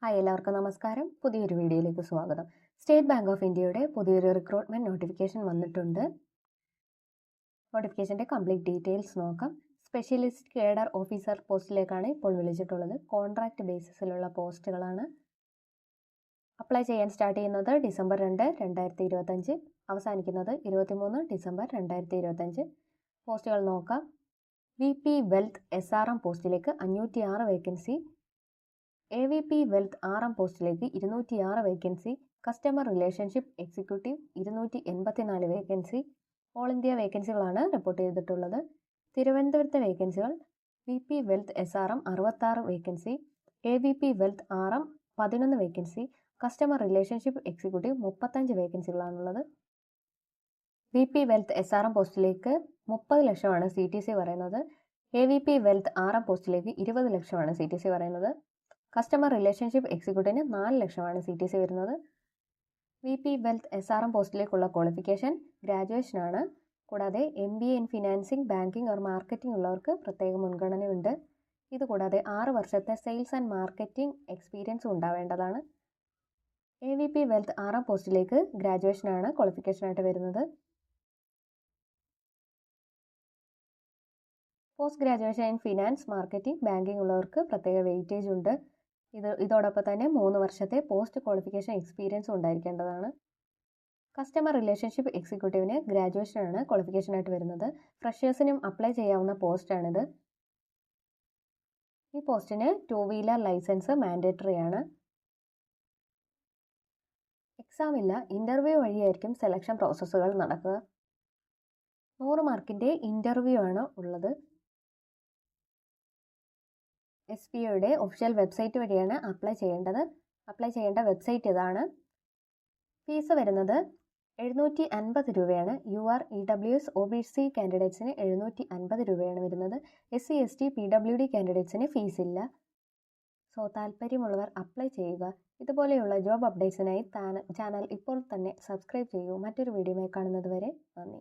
Hi എല്ലാവർക്കും നമസ്കാരം. പുതിയൊരു വീഡിയോയിലേക്ക് സ്വാഗതം. സ്റ്റേറ്റ് ബാങ്ക് ഓഫ് ഇന്ത്യയുടെ പുതിയൊരു റിക്രൂട്ട്മെന്റ് നോട്ടിഫിക്കേഷൻ വന്നിട്ടുണ്ട്. നോട്ടിഫിക്കേഷൻ്റെ കംപ്ലീറ്റ് ഡീറ്റെയിൽസ് നോക്കാം. സ്പെഷ്യലിസ്റ്റ് കേഡർ ഓഫീസർ പോസ്റ്റിലേക്കാണ് ഇപ്പോൾ വിളിച്ചിട്ടുള്ളത്. കോൺട്രാക്ട് ബേസിസിലുള്ള പോസ്റ്റുകളാണ്. അപ്ലൈ ചെയ്യാൻ സ്റ്റാർട്ട് ചെയ്യുന്നത് ഡിസംബർ 2, 2025, അവസാനിക്കുന്നത് 23 ഡിസംബർ 2025. പോസ്റ്റുകൾ നോക്കാം. VP വെൽത്ത് SRM പോസ്റ്റിലേക്ക് 506 വേക്കൻസി, AVP വെൽത്ത് RM പോസ്റ്റിലേക്ക് 206 vacancy, customer relationship executive 284 vacancy. All India വേക്കൻസികളാണ് റിപ്പോർട്ട് ചെയ്തിട്ടുള്ളത്. തിരുവനന്തപുരത്തെ വേക്കൻസികൾ VP wealth SRM 66 vacancy, AVP wealth RM 11 vacancy, customer relationship executive 35 വേക്കൻസികളാണുള്ളത്. VP വെൽത്ത് SRM പോസ്റ്റിലേക്ക് 30 ലക്ഷമാണ് CTC പറയുന്നത്. AVP വെൽത്ത് RM പോസ്റ്റിലേക്ക് 20 ലക്ഷമാണ് CTC പറയുന്നത്. കസ്റ്റമർ റിലേഷൻഷിപ്പ് എക്സിക്യൂട്ടീവിന് 4 ലക്ഷമാണ് CTC വരുന്നത്. VP വെൽത്ത് SRM പോസ്റ്റിലേക്കുള്ള ക്വാളിഫിക്കേഷൻ ഗ്രാജുവേഷനാണ്. കൂടാതെ MBA in financing, banking or marketing ഉള്ളവർക്ക് പ്രത്യേക മുൻഗണനയുണ്ട്. ഇതുകൂടാതെ 6 വർഷത്തെ സെയിൽസ് ആൻഡ് മാർക്കറ്റിംഗ് എക്സ്പീരിയൻസും ഉണ്ടാവേണ്ടതാണ്. AVP വെൽത്ത് RM പോസ്റ്റിലേക്ക് ഗ്രാജുവേഷനാണ് ക്വാളിഫിക്കേഷനായിട്ട് വരുന്നത്. Post graduation in finance, marketing, banking ഉള്ളവർക്ക് പ്രത്യേക വെയിറ്റേജ് ഉണ്ട്. ഇതോടൊപ്പം തന്നെ 3 വർഷത്തെ പോസ്റ്റ് ക്വാളിഫിക്കേഷൻ എക്സ്പീരിയൻസും ഉണ്ടായിരിക്കേണ്ടതാണ്. കസ്റ്റമർ റിലേഷൻഷിപ്പ് എക്സിക്യൂട്ടീവിന് ഗ്രാജുവേഷനാണ് ക്വാളിഫിക്കേഷനായിട്ട് വരുന്നത്. ഫ്രഷേഴ്സിനും അപ്ലൈ ചെയ്യാവുന്ന പോസ്റ്റാണിത്. ഈ പോസ്റ്റിന് 2 വീലർ ലൈസൻസ് മാൻഡേറ്ററി ആണ്. എക്സാം ഇല്ല, ഇൻ്റർവ്യൂ വഴിയായിരിക്കും സെലക്ഷൻ പ്രോസസ്സുകൾ നടക്കുക. 100 മാർക്കിൻ്റെ ഇൻ്റർവ്യൂ ആണ് ഉള്ളത്. SBOയുടെ ഒഫീഷ്യൽ വെബ്സൈറ്റ് വഴിയാണ് അപ്ലൈ ചെയ്യേണ്ടത്. അപ്ലൈ ചെയ്യേണ്ട വെബ്സൈറ്റ് ഇതാണ്. ഫീസ് വരുന്നത് 750 രൂപയാണ്. UR EWS OBC കാൻഡിഡേറ്റ്സിന് 750 രൂപയാണ് വരുന്നത്. SC ST PWD കാൻഡിഡേറ്റ്സിന് ഫീസ് ഇല്ല. സോ താല്പര്യമുള്ളവർ അപ്ലൈ ചെയ്യുക. ഇതുപോലെയുള്ള ജോബ് അപ്ഡേറ്റ്സിനായി ചാനൽ ഇപ്പോൾ തന്നെ സബ്സ്ക്രൈബ് ചെയ്യൂ. മറ്റൊരു വീഡിയോയുമായി കാണുന്നത് വരെ നന്ദി.